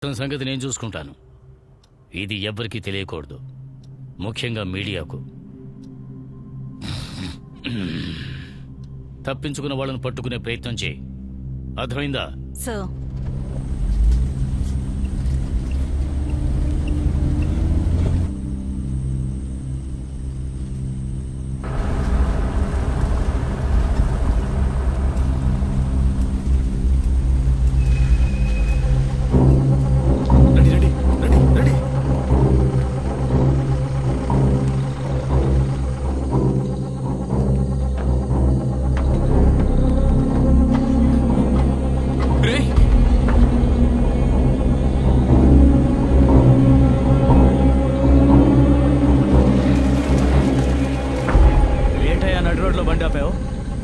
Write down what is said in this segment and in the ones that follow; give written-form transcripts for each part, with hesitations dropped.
సంగతి నేను చూసుకుంటాను. ఇది ఎవ్వరికీ తెలియకూడదు, ముఖ్యంగా మీడియాకు. తప్పించుకున్న వాళ్ళని పట్టుకునే ప్రయత్నం చేయి, అర్థమైందా? సార్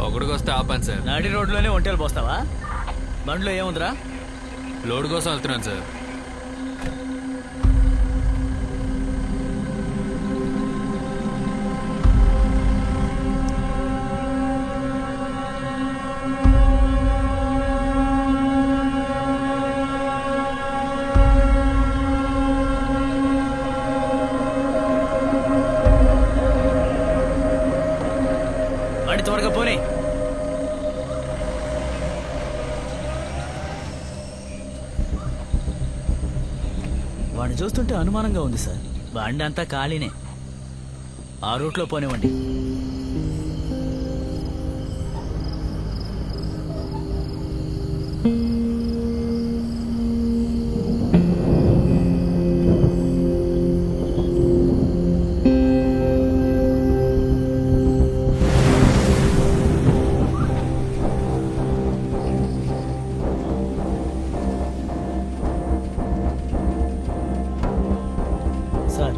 ఒకడికి వస్తే ఆపాను సార్. నాటి రోడ్లోనే ఒంటేలు పోస్తావా? బండ్లో ఏముందిరా? లోడ్ కోసం వెళ్తున్నాను సార్. బండి త్వరగా పోనీ. వాడిని చూస్తుంటే అనుమానంగా ఉంది సార్. బండి అంతా ఖాళీనే. ఆ రూట్లో పోనివ్వండి. సార్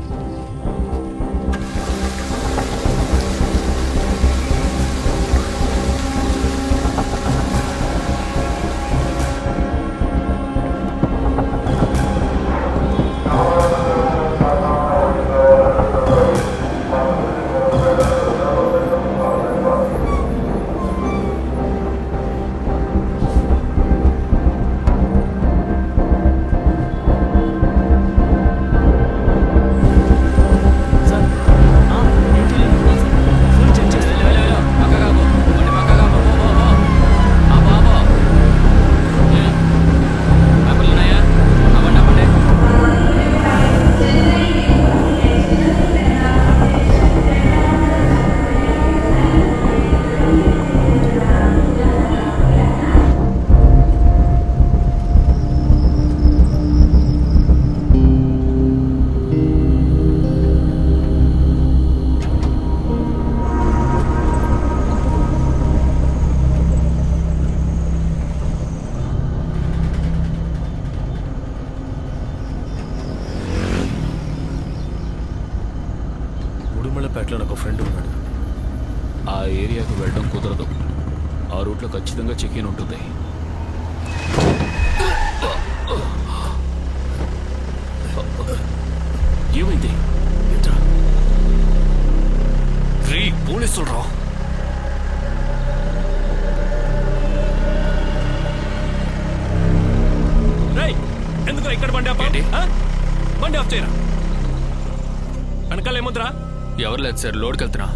ఉడుమలపేటలో నాకు ఫ్రెండ్ ఉన్నాడు. ఆ ఏరియాకు వెళ్ళడం కుదరదు. ఆ రూట్లో ఖచ్చితంగా చెక్ ఇన్ ఉంటుంది. ఏమైంది? రీ పోలీసులు రా. ఎందుకు ఇక్కడ బండి ఆపా? బండి ఆఫ్ చేయరా. వెనకాల ఏముందిరా? ఎవరు లేదు సార్, లోడ్కి వెళ్తున్నా.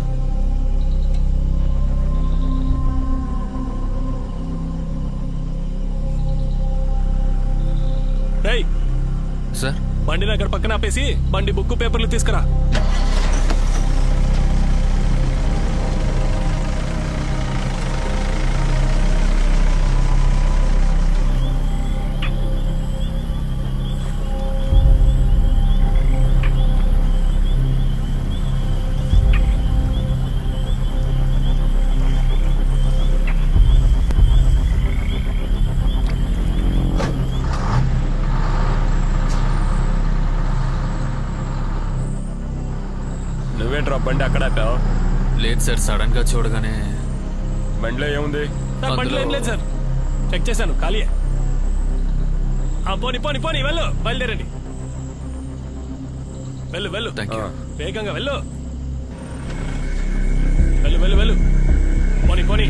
రేయ్ సార్, బండిని అక్కడ పక్కన ఆపేసి బండి బుక్ పేపర్లు తీసుకురా. నువ్వేంట్రా బండి అక్కడ ఆపావు? లేదు సార్, సడన్ గా చూడగానే. బండిలో ఏముంది? బండిలో ఏం లేదు సార్, చెక్ చేశాను, ఖాళీయే. పోని పోని పోని, వెళ్ళు, బయలుదేరండి. వెళ్ళు వెళ్ళు, వేగంగా వెళ్ళు. వెళ్ళు వెళ్ళు వెళ్ళు, పోని పోని.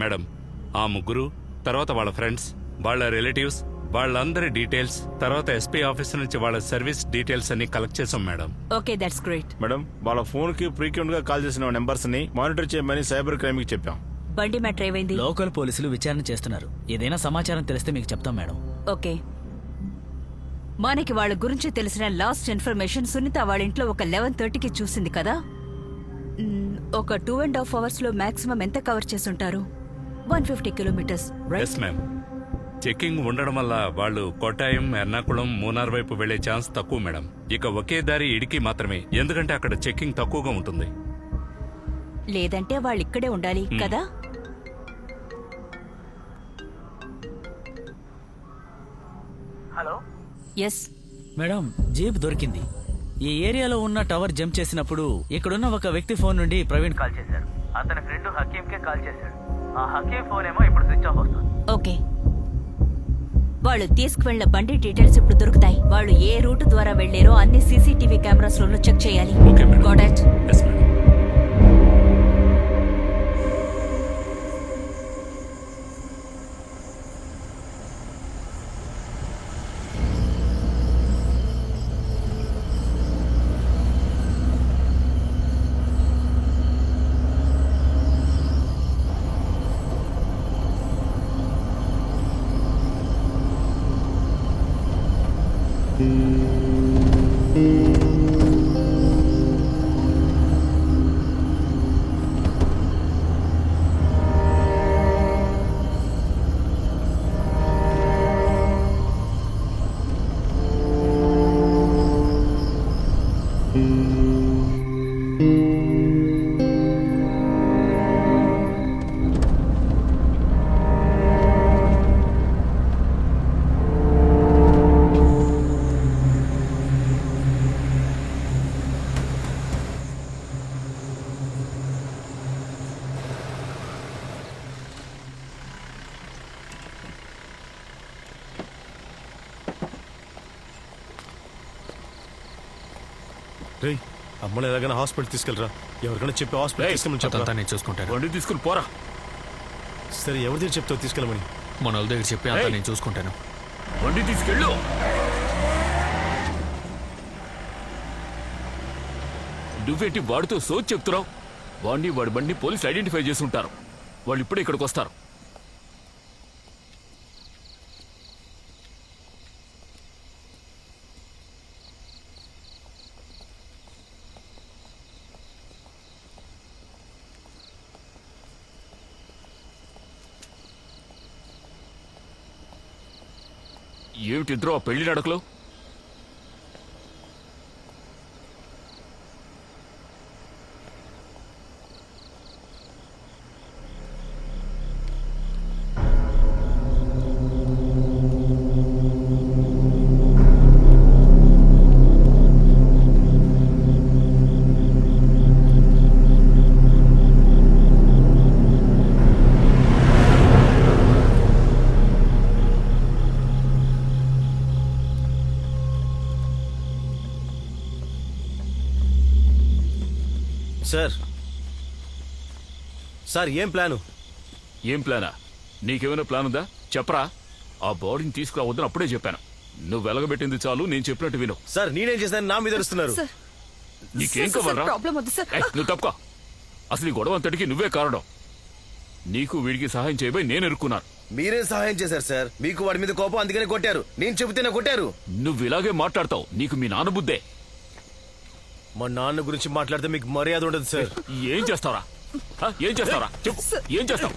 మేడం ఆ ముగ్గురు, తర్వాత వాళ్ళ ఫ్రెండ్స్, వాళ్ళ రిలేటివ్స్, వాళ్ళందరి డీటెయిల్స్, తర్వాత ఎస్పీ ఆఫీస్ నుంచి వాళ్ళ సర్వీస్ డీటెయిల్స్ అన్ని కలెక్ట్ చేసాం madam. Okay, that's great. Madam వాళ్ళ ఫోన్ కి ఫ్రీక్వెంట్ గా కాల్ చేసిన నెంబర్స్ ని మానిటర్ చేయమని సైబర్ క్రైమ్ కి చెప్పాం. బండి మ్యాటర్ ఏమైంది? లోకల్ పోలీసులు విచారణ చేస్తున్నారు. ఏదైనా సమాచారం తెలిస్తే మీకు చెప్తాం మేడం. ఓకే, మనకి వాళ్ళ గురించి తెలిసిన లాస్ట్ ఇన్ఫర్మేషన్ సునీత వాళ్ళ ఇంట్లో ఒక 11:30కి చూసింది కదా. ఒక 2.5 hours లో మాక్సిమం ఎంత కవర్ చేసుంటారు? 150 kilometres, right? Yes ma'am. Checking ఉండడం వల్ల వాళ్ళు కోటాయం, ఎర్నాకుళం, మూనార్ వైపు వెళ్లే ఛాన్స్ తక్కువ మేడం. ఇక ఒకే దారి ఇడికి మాత్రమే, ఎందుకంటే అక్కడ చెకింగ్ తక్కువగా ఉంటుంది. లేదంటే వాళ్ళు ఇక్కడే ఉండాలి కదా. హలో. ఎస్ మేడం, జీప్ దొరికింది. ఈ ఏరియాలో ఉన్న టవర్ జంప్ చేసినప్పుడు ఇక్కడున్న ఒక వ్యక్తి ఫోన్ నుండి ప్రవీణ్ కాల్ చేశారు. అతని ఫ్రెండ్ హకీంకే కాల్ చేశాడు. ఆ హకీం ఫోన్ ఏమో ఇప్పుడు స్విచ్ ఆఫ్ వస్తుంది. ఓకే, వాళ్ళు తీసుకువెళ్లిన బండి డీటెయిల్స్ ఇప్పుడు దొరుకుతాయి. వాళ్ళు ఏ రూట్ ద్వారా వెళ్లారో అన్ని సీసీటీవీ కెమెరాస్ లో చెక్ చేయాలి. Okay madam. Got it? Yes madam. రేయ్ అమ్మని ఎలాగైనా హాస్పిటల్ తీసుకెళ్ళరా. ఎవరికైనా చెప్పి హాస్పిటల్ తీసుకెళ్ళమని అదంతా చెప్పరా. నేను చూసుకుంటాను. బండి తీసుకుని పోరా. సరే ఎవరి దగ్గర చెప్తావు తీసుకెళ్ళమని. మన వాళ్ళ దగ్గర చెప్పి అంతా నేను చూసుకుంటాను. బండి తీసుకెళ్ళు. నువ్వేంటి వాడితో సోచ్ చెప్తున్నావు? వాడి బండి పోలీసులు ఐడెంటిఫై చేసి ఉంటారు. వాళ్ళు ఇప్పుడే ఇక్కడికి వస్తారు. ఏమిటి ఇద్దరు ఆ పెళ్లి నడకలో? సార్ సార్ ఏం ప్లాను? ఏం ప్లానా? నీకేమైనా ప్లాన్ ఉందా? చెప్పరా. ఆ బాడీని తీసుకురావద్దని అప్పుడే చెప్పాను. నువ్వు వెలగబెట్టింది చాలు, నేను చెప్పినట్టు విను. సార్ నేనేం చేశాను? నా మీద అరుస్తున్నారు. నీకేం కావాలరా? నువ్వు తప్పుకో. అసలు ఈ గొడవ అంతటికి నువ్వే కారణం. నీకు వీడికి సహాయం చేయబోయి నేను ఎరుక్కున్నాను. మీరేం సహాయం చేశారు సార్? మీకు వాడి మీద కోపం అందుకనే కొట్టారు. నేను చెబితేనే కొట్టారు. నువ్వు ఇలాగే మాట్లాడతావు. నీకు మీ నాన్న బుద్ధే. మా నాన్న గురించి మాట్లాడితే మీకు మర్యాద ఉండదు సార్. ఏం చేస్తావరా? ఏం చేస్తావరా? చెప్పు, ఏం చేస్తావు?